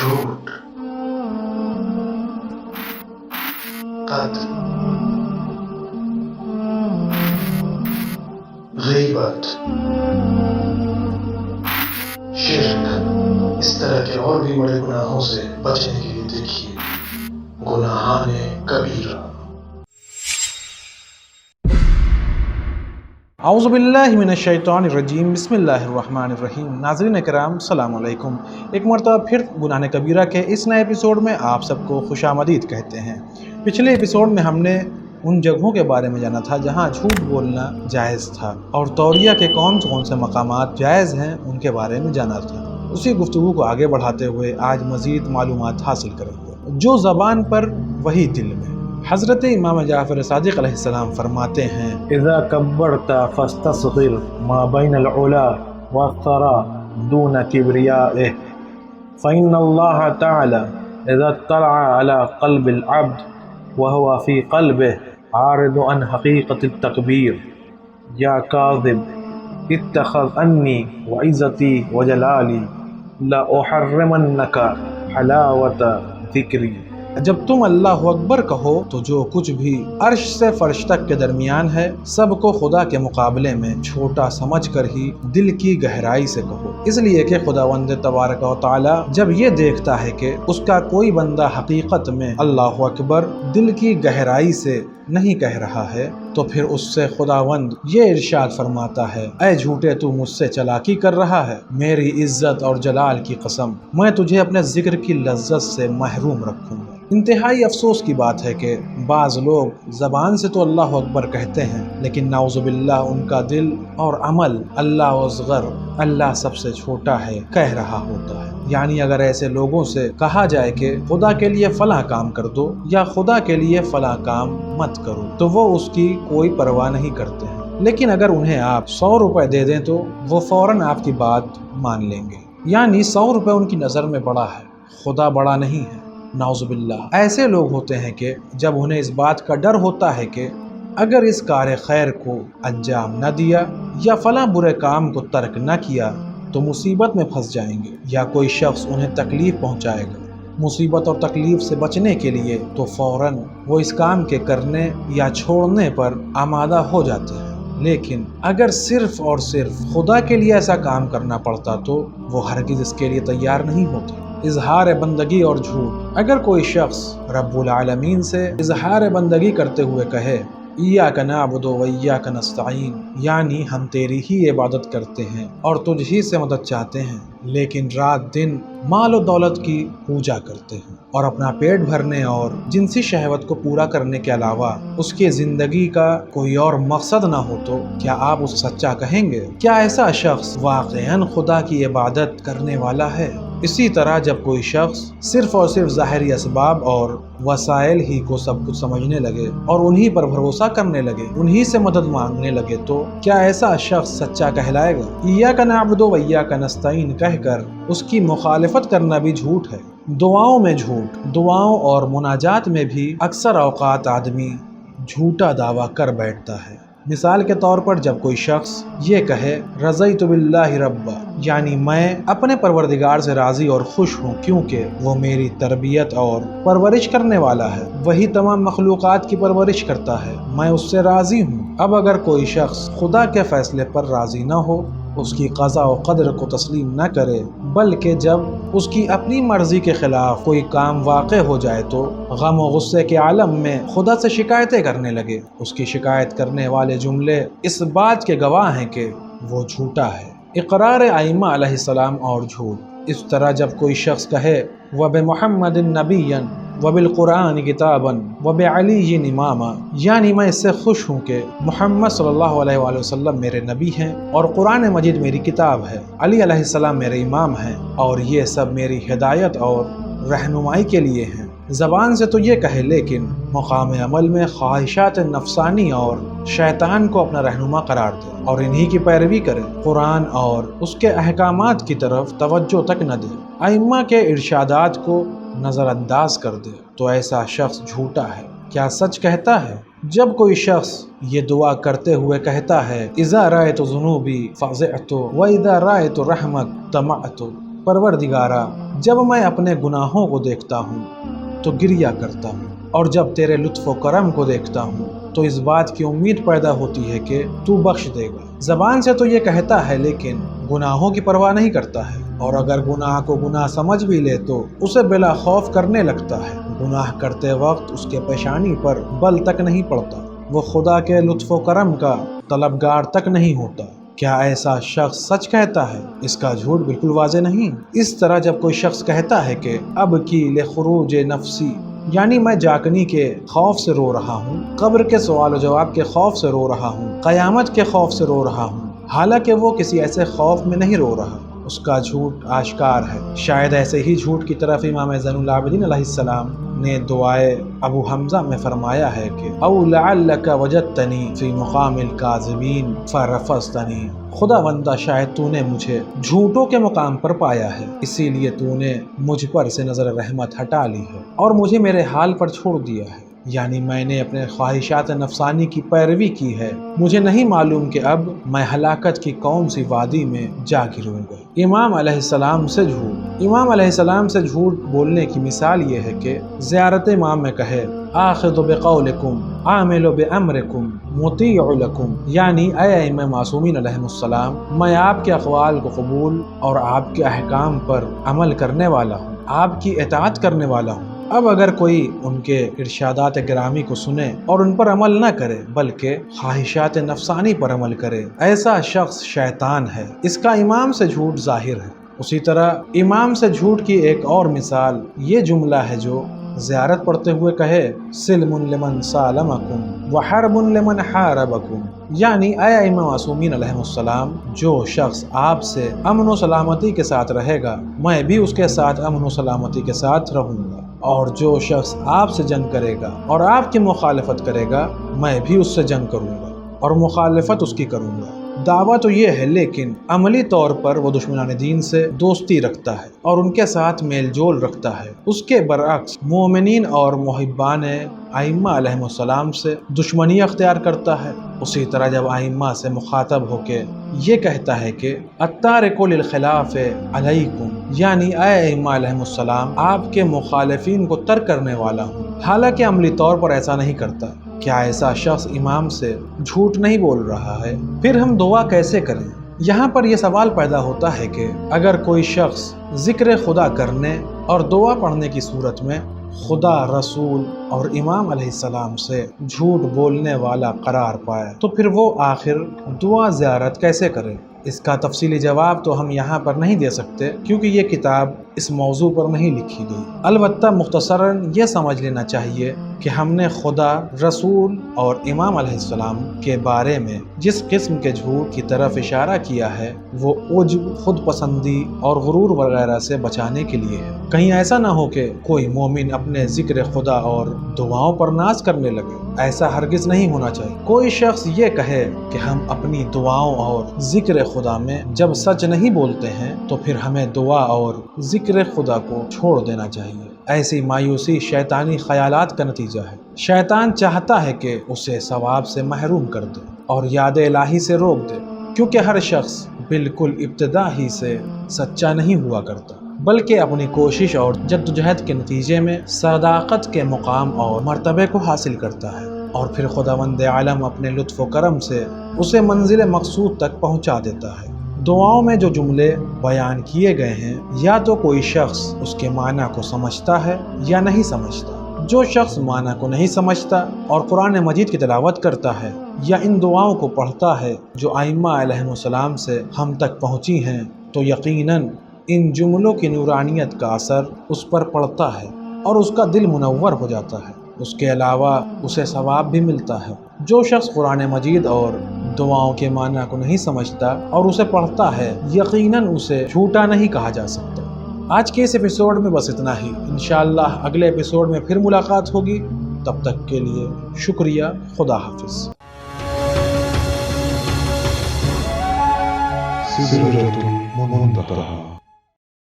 झूठ, कत्ल, गीबत, शिर्क, इस तरह के और भी बड़े गुनाहों से बचने के लिए देखिए गुनाहाने कबीरा। औज़ु बिल्लाहि मिनश्शैतानिर्रजीम, बिस्मिल्लाहिर्रहमानिर्रहीम। नाज़रीन किराम, अस्सलामु अलैकुम। एक मरतबा फिर गुनाह कबीरा के इस नए एपिसोड में आप सबको खुशामदीद कहते हैं। पिछले एपिसोड में हमने उन जगहों के बारे में जाना था जहां झूठ बोलना जायज़ था, और तौरिया के कौन से मकामात जायज़ हैं उनके बारे में जाना था। उसी गुफ्तगू को आगे बढ़ाते हुए आज मज़ीद मालूमात हासिल करेंगे। जो ज़बान पर वही दिल में। हज़रत इमाम जाफ़र सादिक़ अलैहिस्सलाम फरमाते हैं, इज़ा कब्बरता फस्तस्ग़िर मा बैनल उला वस्सरा दून किब्रियाइह फ़इन्नल्लाह तआला इज़ा तलअ अला क़ल्बिल अब्द व हुवा फ़ी क़ल्बिही आरिदु अन हक़ीक़तित तकबीर या काज़िब इत्तख़ज़ अन्नी व इज़्ज़ती व जलाली ला उहर्रिमन्नका हलावत ज़िक्री। जब तुम अल्लाह अकबर कहो तो जो कुछ भी अर्श से फर्श तक के दरमियान है सबको खुदा के मुकाबले में छोटा समझकर ही दिल की गहराई से कहो, इसलिए कि खुदावंद तबारक व तआला जब ये देखता है कि उसका कोई बंदा हकीकत में अल्लाह अकबर दिल की गहराई से नहीं कह रहा है तो फिर उससे खुदावंद ये इरशाद फरमाता है, ऐ झूठे तू मुझसे चालाकी कर रहा है, मेरी इज्जत और जलाल की कसम मैं तुझे अपने जिक्र की लज्जत से महरूम रखूंगा। इंतहाई अफसोस की बात है कि बाज़ लोग ज़बान से तो अल्लाह अकबर कहते हैं लेकिन नाउज़ुबिल्लाह उनका दिल और अमल अल्लाह असग़र, अल्लाह सबसे छोटा है कह रहा होता है। यानी अगर ऐसे लोगों से कहा जाए कि खुदा के लिए फ़लाँ काम कर दो या खुदा के लिए फ़लाँ काम मत करो तो वो उसकी कोई परवाह नहीं करते हैं, लेकिन अगर उन्हें आप 100 रुपए दे दें तो वो फ़ौरन आपकी बात मान लेंगे। यानी 100 रुपए उनकी नज़र में बड़ा है, खुदा बड़ा नहीं है। नाउज़ुबिल्लाह ऐसे लोग होते हैं कि जब उन्हें इस बात का डर होता है कि अगर इस कार खैर को अंजाम न दिया या फला बुरे काम को तर्क न किया तो मुसीबत में फंस जाएंगे या कोई शख्स उन्हें तकलीफ़ पहुंचाएगा, मुसीबत और तकलीफ़ से बचने के लिए तो फ़ौरन वो इस काम के करने या छोड़ने पर आमादा हो जाते हैं। लेकिन अगर सिर्फ़ और सिर्फ खुदा के लिए ऐसा काम करना पड़ता तो वो हरगिज़ इसके लिए तैयार नहीं होते। इजहार बंदगी और झूठ। अगर कोई शख्स रब्बुल आलमीन से इजहार बंदगी करते हुए कहे, इय्याका नअबुदु व इय्याका नस्तईन, यानी हम तेरी ही इबादत करते हैं और तुझ ही से मदद चाहते हैं, लेकिन रात दिन माल और दौलत की पूजा करते हैं और अपना पेट भरने और जिनसी शहवत को पूरा करने के अलावा उसकी ज़िंदगी का कोई और मकसद ना हो तो क्या आप उसे सच्चा कहेंगे? क्या ऐसा शख्स वाक़ईन खुदा की इबादत करने वाला है? इसी तरह जब कोई शख्स सिर्फ़ और सिर्फ ज़ाहिरी असबाब और वसाइल ही को सब कुछ समझने लगे और उन्हीं पर भरोसा करने लगे, उन्हीं से मदद मांगने लगे तो क्या ऐसा शख्स सच्चा कहलाएगा? इय्याका नअबुदु व इय्याका नस्तईन कहकर उसकी मुखालिफत करना भी झूठ है। दुआओं में झूठ। दुआओं और मुनाजात में भी अक्सर औक़ात आदमी झूठा दावा कर बैठता है। मिसाल के तौर पर जब कोई शख्स ये कहे, रज़ईतु बिल्लाहि रब्बा, यानी मैं अपने परवरदिगार से राज़ी और खुश हूँ क्योंकि वो मेरी तरबियत और परवरिश करने वाला है, वही तमाम मखलूक़ात की परवरिश करता है, मैं उससे राज़ी हूँ। अब अगर कोई शख्स खुदा के फ़ैसले पर राज़ी न हो, उसकी क़ज़ा व क़दर को तस्लीम न करे, बल्कि जब उसकी अपनी मर्ज़ी के ख़िलाफ़ कोई काम वाक़े हो जाए तो गम व गुस्से के आलम में खुदा से शिकायतें करने लगे, उसकी शिकायत करने वाले जुमले इस बात के गवाह हैं कि वो झूठा है। इक़रार आइम्मा अलैहिस्सलाम और झूठ। इस तरह जब कोई शख्स कहे, व बि मुहम्मदिन नबिय्यन व बिल कुरान किताबन व बि अलीय्यिन इमामा, यानी मैं इससे खुश हूँ कि मोहम्मद सल्लल्लाहु अलैहि वसल्लम मेरे नबी हैं और कुरान मजीद मेरी किताब है, अली अलैहिस्सलाम मेरे इमाम हैं और ये सब मेरी हिदायत और रहनुमाई के लिए हैं। ज़बान से तो ये कहे लेकिन मकाम अमल में ख्वाहिशात नफसानी और शैतान को अपना रहनुमा करार दे और इन्हीं की पैरवी करे, कुरान और उसके अहकामात की तरफ तवज्जो तक न दे, आइम्मा के इरशादात को नज़रअंदाज कर दे, तो ऐसा शख्स झूठा है। क्या सच कहता है? जब कोई शख्स ये दुआ करते हुए कहता है, इज़ा रायतु ज़ुनूबी फ़ज़िअतु व इज़ा रायतु रहमक तमअतु, परवरदिगारा جب میں اپنے گناہوں کو دیکھتا ہوں تو گریہ کرتا ہوں، اور جب تیرے لطف و کرم کو دیکھتا ہوں تو اس بات کی امید پیدا ہوتی ہے کہ تو بخش دے گا۔ زبان سے تو یہ کہتا ہے لیکن گناہوں کی پرواہ نہیں کرتا ہے، اور اگر گناہ کو گناہ سمجھ بھی لے تو اسے بلا خوف کرنے لگتا ہے۔ گناہ کرتے وقت اس کے پیشانی پر بل تک نہیں پڑتا، وہ خدا کے لطف و کرم کا طلبگار تک نہیں ہوتا۔ کیا ایسا شخص سچ کہتا ہے؟ اس کا جھوٹ بالکل واضح نہیں۔ اس طرح جب کوئی شخص کہتا ہے کہ اب کی لخروج نفسی، یعنی میں جاکنی کے خوف سے رو رہا ہوں، قبر کے سوال و جواب کے خوف سے رو رہا ہوں، قیامت کے خوف سے رو رہا ہوں، حالانکہ وہ کسی ایسے خوف میں نہیں رو رہا، اس کا جھوٹ آشکار ہے۔ شاید ایسے ہی جھوٹ کی طرف امام زین العابدین علیہ السلام نے دعائے ابو حمزہ میں فرمایا ہے کہ او لعلک وجدتنی فی مقام الکاذبین فرفضتنی، خدا بندہ شاید تو نے مجھے جھوٹوں کے مقام پر پایا ہے، اسی لیے تو نے مجھ پر سے نظر رحمت ہٹا لی ہے اور مجھے میرے حال پر چھوڑ دیا ہے، یعنی میں نے اپنے خواہشات نفسانی کی پیروی کی ہے، مجھے نہیں معلوم کہ اب میں ہلاکت کی کون سی وادی میں جا گروں گا۔ امام علیہ السلام سے جھوٹ۔ امام علیہ السلام سے جھوٹ بولنے کی مثال یہ ہے کہ زیارت امام میں کہے آخذ بقولکم عامل بامرکم مطیع لکم، یعنی اے ائمہ معصومین علیہم السلام، میں آپ کے اقوال کو قبول اور آپ کے احکام پر عمل کرنے والا ہوں، آپ کی اطاعت کرنے والا ہوں۔ اب اگر کوئی ان کے ارشادات گرامی کو سنے اور ان پر عمل نہ کرے بلکہ خواہشات نفسانی پر عمل کرے، ایسا شخص شیطان ہے۔ اس کا امام سے جھوٹ ظاہر ہے۔ اسی طرح امام سے جھوٹ کی ایک اور مثال یہ جملہ ہے جو زیارت پڑھتے ہوئے کہے سلم لمن سالمکم وحرب لمن حاربکم، یعنی اے ائمہ معصومین علیہم السلام، جو شخص آپ سے امن و سلامتی کے ساتھ رہے گا میں بھی اس کے ساتھ امن و سلامتی کے ساتھ رہوں گا، اور جو شخص آپ سے جنگ کرے گا اور آپ کی مخالفت کرے گا میں بھی اس سے جنگ کروں گا اور مخالفت اس کی کروں گا۔ دعویٰ تو یہ ہے لیکن عملی طور پر وہ دشمنان دین سے دوستی رکھتا ہے اور ان کے ساتھ میل جول رکھتا ہے۔ اس کے برعکس مومنین اور محبان ائمہ علیہم السلام سے دشمنی اختیار کرتا ہے۔ اسی طرح جب ائمہ سے مخاطب ہو کے یہ کہتا ہے کہ التارک للخلاف علیکم، یعنی اے ائمہ علیہم السلام آپ کے مخالفین کو ترک کرنے والا ہوں، حالانکہ عملی طور پر ایسا نہیں کرتا، کیا ایسا شخص امام سے جھوٹ نہیں بول رہا ہے؟ پھر ہم دعا کیسے کریں؟ یہاں پر یہ سوال پیدا ہوتا ہے کہ اگر کوئی شخص ذکر خدا کرنے اور دعا پڑھنے کی صورت میں خدا، رسول اور امام علیہ السلام سے جھوٹ بولنے والا قرار پائے تو پھر وہ آخر دعا زیارت کیسے کرے؟ اس کا تفصیلی جواب تو ہم یہاں پر نہیں دے سکتے کیونکہ یہ کتاب اس موضوع پر نہیں لکھی گئی، البتہ مختصراً یہ سمجھ لینا چاہیے کہ ہم نے خدا، رسول اور امام علیہ السلام کے بارے میں جس قسم کے جھوٹ کی طرف اشارہ کیا ہے وہ عجب، خود پسندی اور غرور وغیرہ سے بچانے کے لیے ہے۔ کہیں ایسا نہ ہو کہ کوئی مومن اپنے ذکر خدا اور دعاؤں پر ناز کرنے لگے، ایسا ہرگز نہیں ہونا چاہیے۔ کوئی شخص یہ کہے کہ ہم اپنی دعاؤں اور ذکر خدا میں جب سچ نہیں بولتے ہیں تو پھر ہمیں دعا اور ذکر خدا کو چھوڑ دینا چاہیے، ایسی مایوسی شیطانی خیالات کا نتیجہ ہے۔ شیطان چاہتا ہے کہ اسے ثواب سے محروم کر دے اور یاد الہی سے روک دے، کیونکہ ہر شخص بالکل ابتدا ہی سے سچا نہیں ہوا کرتا، بلکہ اپنی کوشش اور جدوجہد کے نتیجے میں صداقت کے مقام اور مرتبے کو حاصل کرتا ہے، اور پھر خداوند عالم اپنے لطف و کرم سے اسے منزل مقصود تک پہنچا دیتا ہے۔ دعاؤں میں جو جملے بیان کیے گئے ہیں یا تو کوئی شخص اس کے معنی کو سمجھتا ہے یا نہیں سمجھتا۔ جو شخص معنی کو نہیں سمجھتا اور قرآن مجید کی تلاوت کرتا ہے یا ان دعاؤں کو پڑھتا ہے جو ائمہ علیہم السلام سے ہم تک پہنچی ہیں تو یقیناً ان جملوں کی نورانیت کا اثر اس پر پڑتا ہے اور اس کا دل منور ہو جاتا ہے۔ اس کے علاوہ اسے ثواب بھی ملتا ہے۔ جو شخص قرآن مجید اور دعاؤں کے معنی کو نہیں سمجھتا اور اسے پڑھتا ہے یقیناً اسے جھوٹا نہیں کہا جا سکتا۔ آج کے اس ایپیسوڈ میں بس اتنا ہی، انشاءاللہ اگلے ایپیسوڈ میں پھر ملاقات ہوگی، تب تک کے لیے شکریہ، خدا حافظ۔ سدرة منتهى